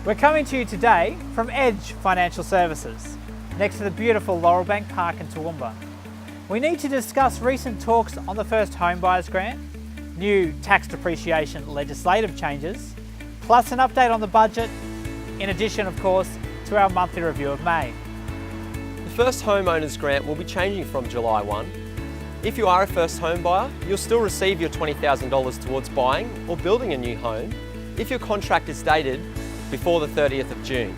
We're coming to you today from Edge Financial Services, next to the beautiful Laurelbank Park in Toowoomba. We need to discuss recent talks on the First Home Buyers Grant, new tax depreciation legislative changes, plus an update on the budget, in addition, of course, to our monthly review of May. The First Homeowners Grant will be changing from July 1. If you are a first home buyer, you'll still receive your $20,000 towards buying or building a new home if your contract is dated before the 30th of June.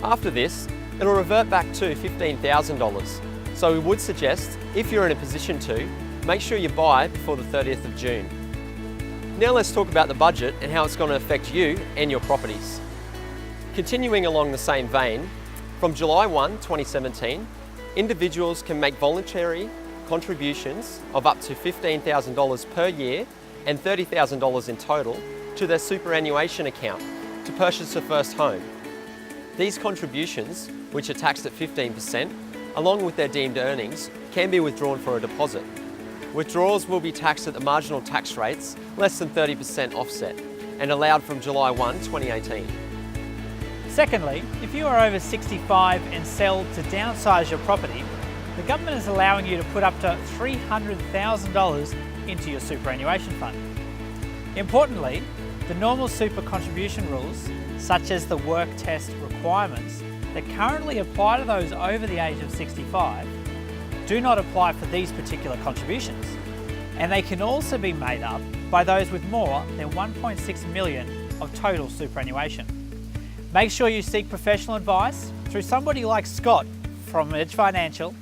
After this, it'll revert back to $15,000. So we would suggest, if you're in a position to, make sure you buy before the 30th of June. Now let's talk about the budget and how it's going to affect you and your properties. Continuing along the same vein, from July 1, 2017, individuals can make voluntary contributions of up to $15,000 per year and $30,000 in total to their superannuation account to purchase a first home. These contributions, which are taxed at 15%, along with their deemed earnings, can be withdrawn for a deposit. Withdrawals will be taxed at the marginal tax rates, less than 30% offset, and allowed from July 1, 2018. Secondly, if you are over 65 and sell to downsize your property, the government is allowing you to put up to $300,000 into your superannuation fund. Importantly, the normal super contribution rules, such as the work test requirements that currently apply to those over the age of 65, do not apply for these particular contributions. And they can also be made up by those with more than 1.6 million of total superannuation. Make sure you seek professional advice through somebody like Scott from Edge Financial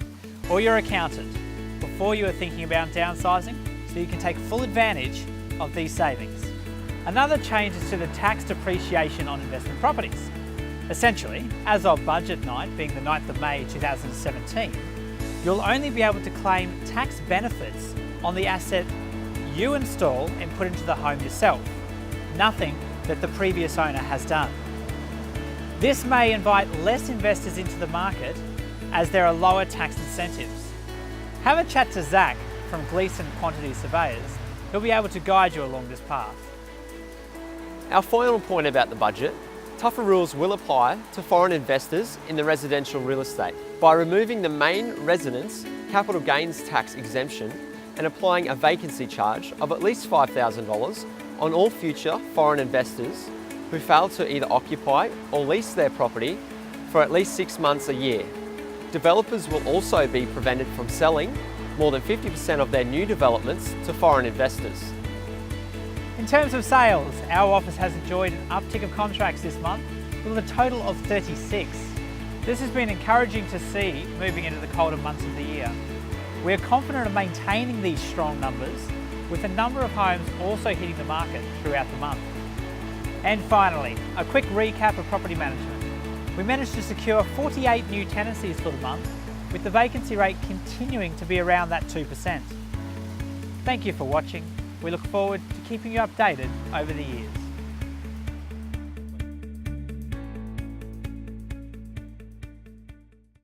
or your accountant before you are thinking about downsizing, so you can take full advantage of these savings. Another change is to the tax depreciation on investment properties. Essentially, as of budget night, being the 9th of May 2017, you'll only be able to claim tax benefits on the asset you install and put into the home yourself, nothing that the previous owner has done. This may invite less investors into the market as there are lower tax incentives. Have a chat to Zach from Gleeson Quantity Surveyors. He'll be able to guide you along this path. Our final point about the budget: tougher rules will apply to foreign investors in the residential real estate by removing the main residence capital gains tax exemption and applying a vacancy charge of at least $5,000 on all future foreign investors who fail to either occupy or lease their property for at least 6 months a year. Developers will also be prevented from selling more than 50% of their new developments to foreign investors. In terms of sales, our office has enjoyed an uptick of contracts this month with a total of 36. This has been encouraging to see moving into the colder months of the year. We are confident of maintaining these strong numbers, with a number of homes also hitting the market throughout the month. And finally, a quick recap of property management. We managed to secure 48 new tenancies for the month, with the vacancy rate continuing to be around that 2%. Thank you for watching. We look forward to keeping you updated over the years.